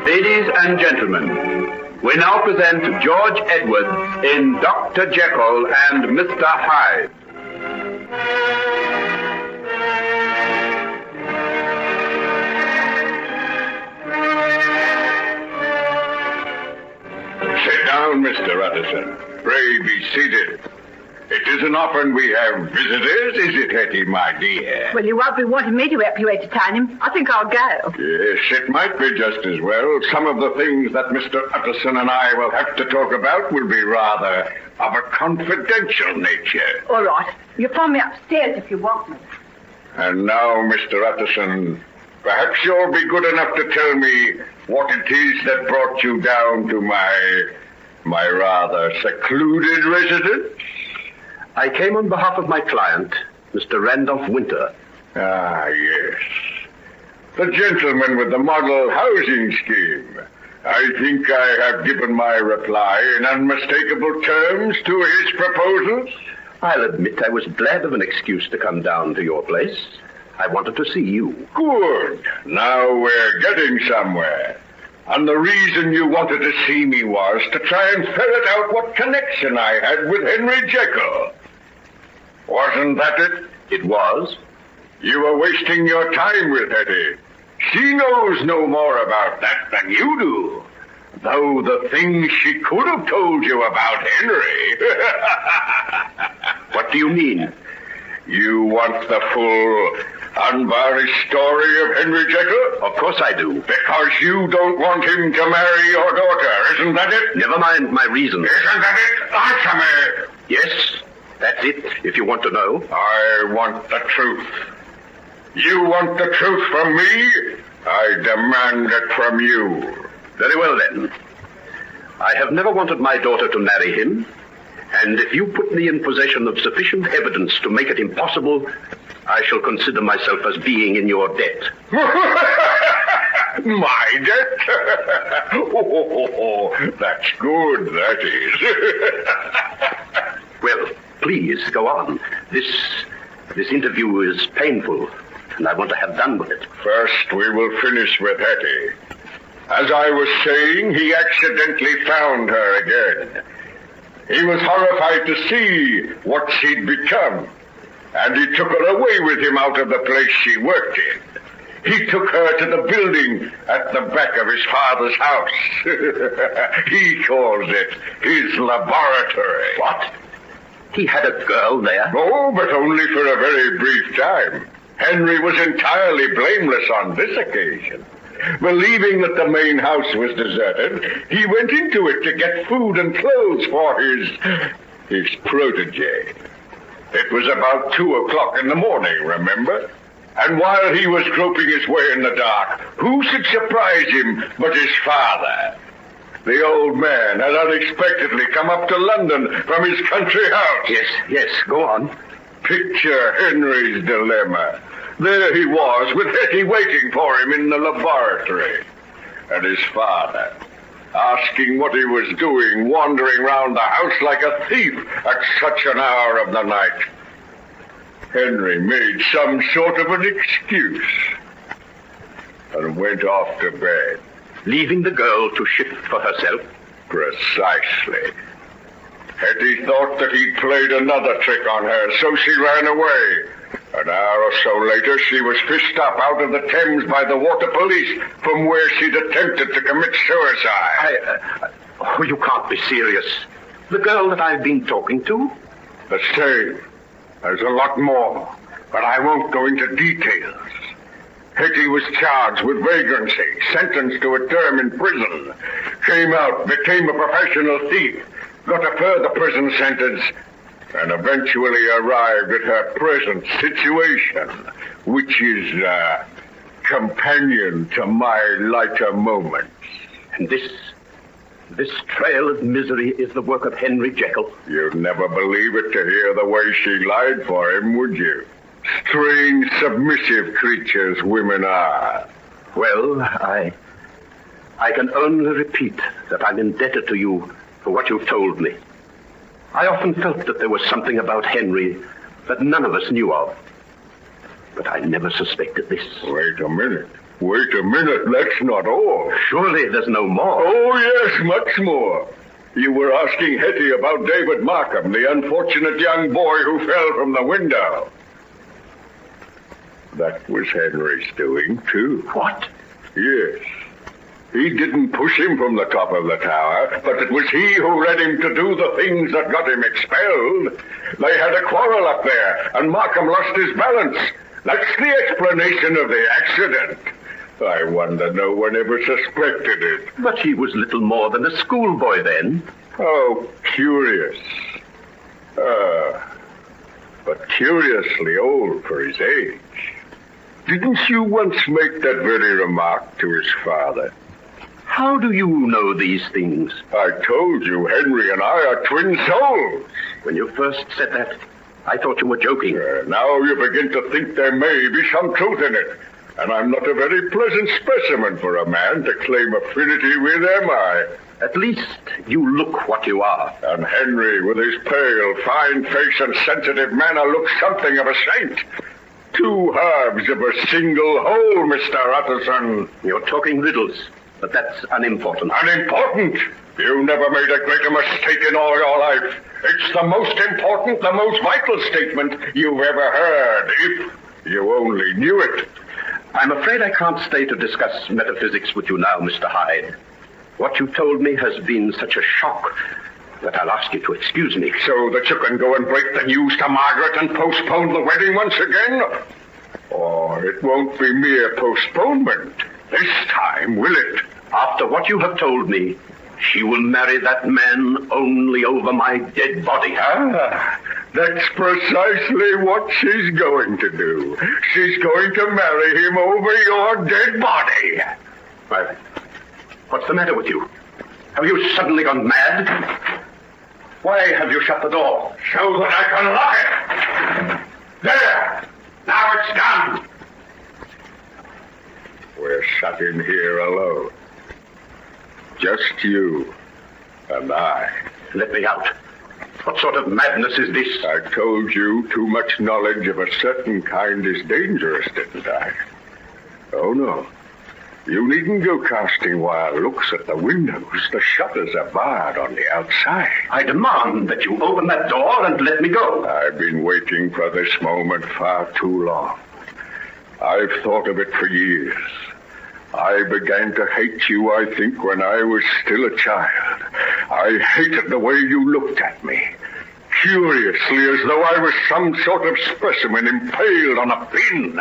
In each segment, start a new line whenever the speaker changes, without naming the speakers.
Ladies and gentlemen, we now present George Edwards in Dr. Jekyll and Mr. Hyde.
Sit down, Mr. Utterson. Pray be seated. It isn't often we have visitors, is it, Hetty, my dear?
Well, you won't be wanting me to ep027 him. I think I'll go.
Yes, it might be just as well. Some of the things that Mr. Utterson and I will have to talk about will be rather of a confidential nature.
All right. You'll find me upstairs if you want me.
And now, Mr. Utterson, perhaps you'll be good enough to tell me what it is that brought you down to my rather secluded residence?
I came on behalf of my client, Mr. Randolph Winter.
Ah, yes. The gentleman with the model housing scheme. I think I have given my reply in unmistakable terms to his proposals.
I'll admit I was glad of an excuse to come down to your place. I wanted to see you.
Good. Now we're getting somewhere. And the reason you wanted to see me was to try and ferret out what connection I had with Henry Jekyll. Wasn't that it?
It was.
You were wasting your time with Hetty. She knows no more about that than you do. Though the things she could have told you about Henry.
What do you mean?
You want the full, unvarnished story of Henry Jekyll?
Of course I do.
Because you don't want him to marry your daughter, isn't that it?
Never mind my reasons.
Isn't that it? Answer me.
Yes, that's it, if you want to know.
I want the truth. You want the truth from me? I demand it from you.
Very well, then. I have never wanted my daughter to marry him, and if you put me in possession of sufficient evidence to make it impossible, I shall consider myself as being in your debt.
My debt? Oh, that's good, that is.
Well, please, go on. This interview is painful, and I want to have done with it.
First, we will finish with Hetty. As I was saying, he accidentally found her again. He was horrified to see what she'd become, and he took her away with him out of the place she worked in. He took her to the building at the back of his father's house. He calls it his laboratory.
What? He had a girl there?
Oh, but only for a very brief time. Henry was entirely blameless on this occasion. Believing that the main house was deserted, he went into it to get food and clothes for his protege. It was about 2:00 in the morning, remember? And while he was groping his way in the dark, who should surprise him but his father? The old man had unexpectedly come up to London from his country house.
Yes, go on.
Picture Henry's dilemma. There he was, with Hetty waiting for him in the laboratory. And his father, asking what he was doing, wandering round the house like a thief at such an hour of the night. Henry made some sort of an excuse and went off to bed.
Leaving the girl to shift for herself?
Precisely. Hetty thought that he'd played another trick on her, so she ran away. An hour or so later, she was fished up out of the Thames by the water police, from where she'd attempted to commit suicide.
Oh, you can't be serious. The girl that I've been talking to?
The same. There's a lot more, but I won't go into details. Hetty was charged with vagrancy, sentenced to a term in prison, came out, became a professional thief, got a further prison sentence, and eventually arrived at her present situation, which is companion to my lighter moments.
And this trail of misery is the work of Henry Jekyll.
You'd never believe it to hear the way she lied for him, would you? Strange, submissive creatures women are.
Well, I can only repeat that I'm indebted to you for what you've told me. I often felt that there was something about Henry that none of us knew of. But I never suspected this.
Wait a minute. Wait a minute, that's not all.
Surely there's no more.
Oh, yes, much more. You were asking Hetty about David Markham, the unfortunate young boy who fell from the window. That was Henry's doing, too.
What?
Yes. He didn't push him from the top of the tower, but it was he who led him to do the things that got him expelled. They had a quarrel up there, and Markham lost his balance. That's the explanation of the accident. I wonder no one ever suspected it.
But he was little more than a schoolboy then.
Oh, curious. But curiously old for his age. Didn't you once make that very remark to his father?
How do you know these things?
I told you Henry and I are twin souls.
When you first said that, I thought you were joking.
Now you begin to think there may be some truth in it. And I'm not a very pleasant specimen for a man to claim affinity with, am I?
At least you look what you are.
And Henry, with his pale, fine face and sensitive manner, looks something of a saint. Two halves of a single whole, Mr. Utterson.
You're talking riddles, but that's unimportant.
Unimportant? You never made a greater mistake in all your life. It's the most important, the most vital statement you've ever heard, if you only knew it.
I'm afraid I can't stay to discuss metaphysics with you now, Mr. Hyde. What you told me has been such a shock that I'll ask you to excuse me.
So that you can go and break the news to Margaret and postpone the wedding once again? Oh, it won't be mere postponement. This time, will it?
After what you have told me, she will marry that man only over my dead body.
That's precisely what she's going to do. She's going to marry him over your dead body.
Well, what's the matter with you? Have you suddenly gone mad? Why have you shut the door?
So that I can lock it. There! Now it's done. We're shut in here alone. Just you and I.
Let me out. What sort of madness is this?
I told you too much knowledge of a certain kind is dangerous, didn't I? Oh, no. You needn't go casting wild looks at the windows. The shutters are barred on the outside.
I demand that you open that door and let me go.
I've been waiting for this moment far too long. I've thought of it for years. I began to hate you, I think, when I was still a child. I hated the way you looked at me, curiously, as though I was some sort of specimen impaled on a pin.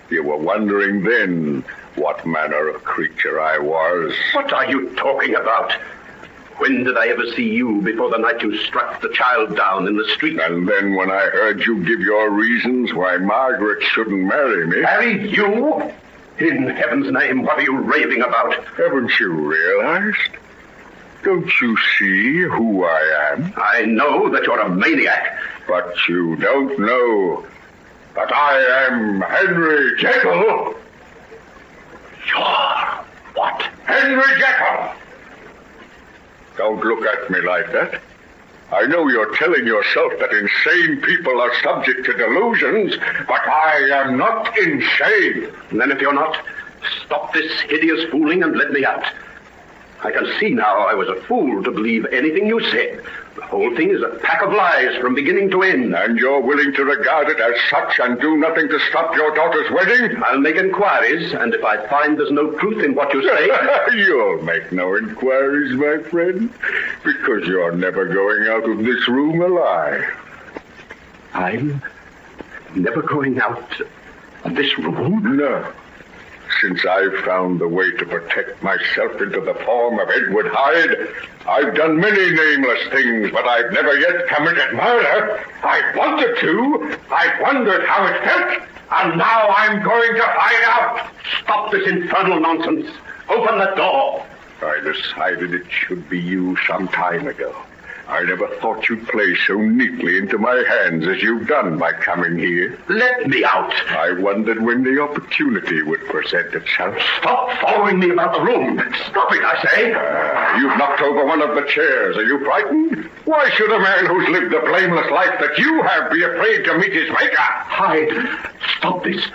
You were wondering then what manner of creature I was.
What are you talking about? When did I ever see you before the night you struck the child down in the street?
And then when I heard you give your reasons why Margaret shouldn't marry me...
Marry you? In heaven's name, what are you raving about?
Haven't you realized? Don't you see who I am?
I know that you're a maniac.
But you don't know that I am Henry Jekyll.
You're what?
Henry Jekyll! Don't look at me like that. I know you're telling yourself that insane people are subject to delusions, but I am not insane.
And then if you're not, stop this hideous fooling and let me out. I can see now I was a fool to believe anything you said. The whole thing is a pack of lies from beginning to end.
And you're willing to regard it as such and do nothing to stop your daughter's wedding?
I'll make inquiries, and if I find there's no truth in what you say...
You'll make no inquiries, my friend, because you're never going out of this room alive.
I'm never going out of this room?
No. Since I've found the way to protect myself into the form of Edward Hyde, I've done many nameless things, but I've never yet committed murder. I wanted to. I wondered how it felt, and now I'm going to find out.
Stop this infernal nonsense. Open the door.
I decided it should be you some time ago. I never thought you'd play so neatly into my hands as you've done by coming here.
Let me out.
I wondered when the opportunity would present itself.
Stop following me about the room. Stop it, I say.
You've knocked over one of the chairs. Are you frightened? Why should a man who's lived the blameless life that you have be afraid to meet his maker?
Hyde, stop this.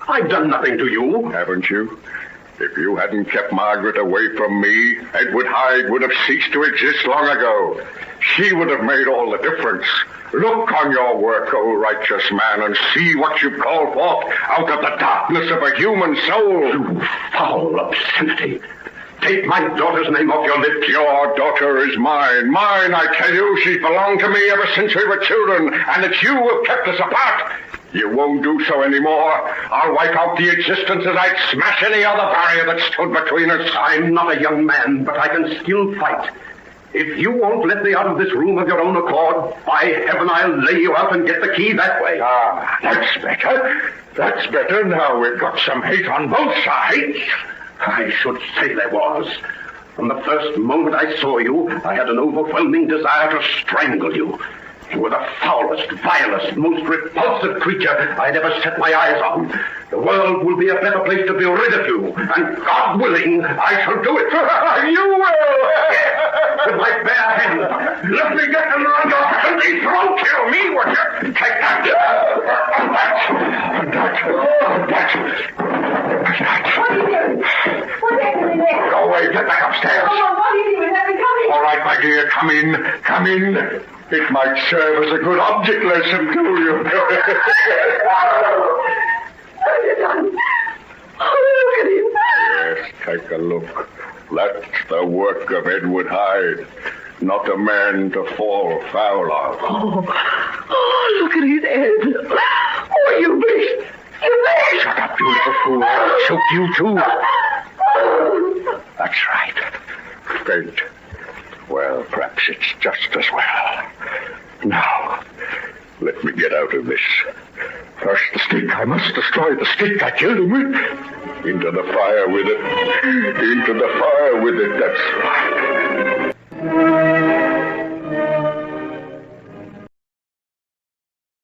I've done nothing to you.
Haven't you? If you hadn't kept Margaret away from me, Edward Hyde would have ceased to exist long ago. She would have made all the difference. Look on your work, O righteous man, and see what you call forth out of the darkness of a human soul.
You foul obscenity. Take my daughter's name off your lips.
Your daughter is mine. Mine, I tell you. She's belonged to me ever since we were children, and it's you who have kept us apart. You won't do so anymore. I'll wipe out the existence as I'd smash any other barrier that stood between us.
I'm not a young man, but I can still fight. If you won't let me out of this room of your own accord, by heaven, I'll lay you out and get the key that way.
Ah, that's better. That's better. Now we've got some hate on both sides.
I should say there was. From the first moment I saw you, I had an overwhelming desire to strangle you. You were the foulest, vilest, most repulsive creature I'd ever set my eyes on. The world will be a better place to be rid of you, and God willing, I shall do it.
You will!
With my bare hands.
Let me get them around your filthy throat. Kill me, would you? Take that.
What are you doing? What's happening there?
Go away. Get back upstairs.
Oh, what are you doing? Let me come in.
All right, my dear. Come in. Come in. It might serve as a good object lesson to you.
What have you done? Oh, look at him.
Yes, take a look. That's the work of Edward Hyde. Not a man to fall foul of.
Oh, look at his head. Oh, you beast. You beast.
Shut up, you little fool. I'll choke you, too. That's right. Faint. Well, perhaps it's just as well. Now, let me get out of this. First the stick. I must destroy the stick I killed him with. Into the fire with it. Into the fire with it. That's right.